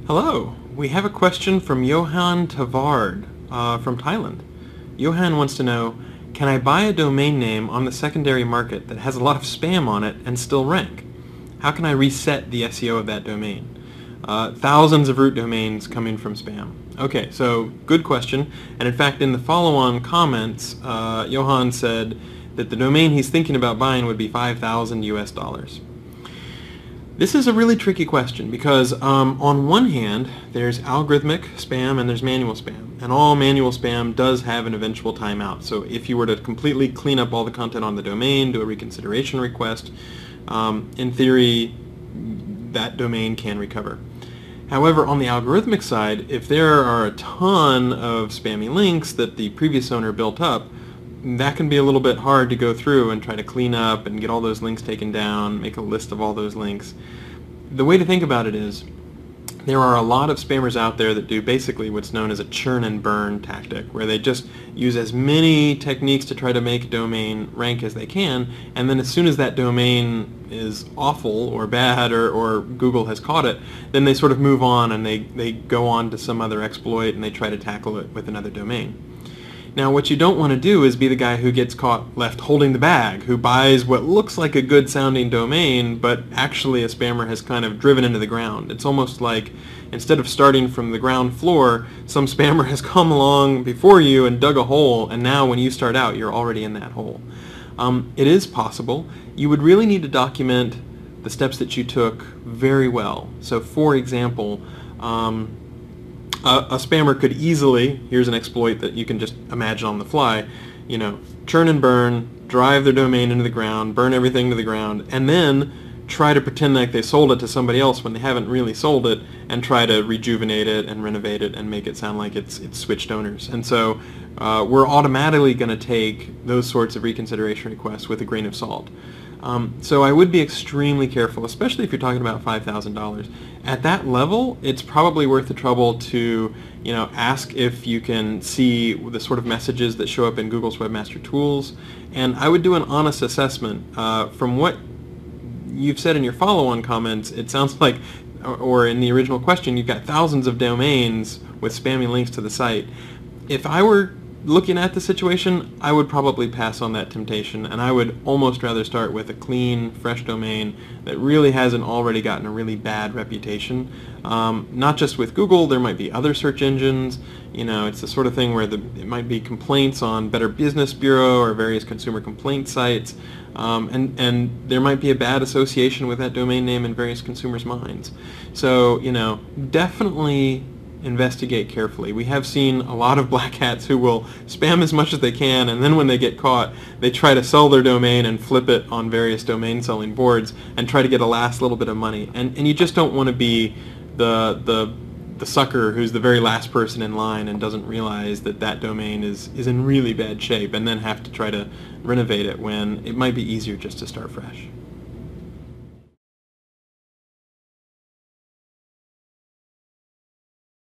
Hello, we have a question from Johan Tavard from Thailand. Johan wants to know, can I buy a domain name on the secondary market that has a lot of spam on it and still rank? How can I reset the SEO of that domain? Thousands of root domains coming from spam. Okay, so good question. And in fact, in the follow-on comments, Johan said that the domain he's thinking about buying would be 5,000 US dollars. This is a really tricky question because on one hand, there's algorithmic spam and there's manual spam. And all manual spam does have an eventual timeout. So if you were to completely clean up all the content on the domain, do a reconsideration request, in theory, that domain can recover. However, on the algorithmic side, if there are a ton of spammy links that the previous owner built up, that can be a little bit hard to go through and try to clean up and get all those links taken down, make a list of all those links. The way to think about it is there are a lot of spammers out there that do basically what's known as a churn and burn tactic, where they just use as many techniques to try to make a domain rank as they can, and then as soon as that domain is awful or bad or Google has caught it, then they sort of move on and they go on to some other exploit and they try to tackle it with another domain. Now, what you don't want to do is be the guy who gets caught left holding the bag, who buys what looks like a good sounding domain, but actually a spammer has kind of driven into the ground. It's almost like instead of starting from the ground floor, some spammer has come along before you and dug a hole, and now when you start out, you're already in that hole. It is possible. You would really need to document the steps that you took very well. So, for example, a spammer could easily, here's an exploit that you can just imagine on the fly, churn and burn, drive their domain into the ground, burn everything to the ground, and then try to pretend like they sold it to somebody else when they haven't really sold it, and try to rejuvenate it and renovate it and make it sound like it's switched owners. And so we're automatically going to take those sorts of reconsideration requests with a grain of salt. So I would be extremely careful, especially if you're talking about $5,000. At that level, it's probably worth the trouble to, ask if you can see the sort of messages that show up in Google's Webmaster Tools. And I would do an honest assessment. From what you've said in your follow-on comments, it sounds like, or in the original question, you've got thousands of domains with spammy links to the site. If I were looking at the situation, I would probably pass on that temptation, and I would almost rather start with a clean, fresh domain that really hasn't already gotten a really bad reputation. Not just with Google, there might be other search engines. It's the sort of thing where it might be complaints on Better Business Bureau or various consumer complaint sites, and there might be a bad association with that domain name in various consumers' minds. So, definitely investigate carefully. We have seen a lot of black hats who will spam as much as they can, and then when they get caught, they try to sell their domain and flip it on various domain selling boards and try to get a last little bit of money. And you just don't want to be the sucker who's the very last person in line and doesn't realize that that domain is in really bad shape and then have to try to renovate it when it might be easier just to start fresh.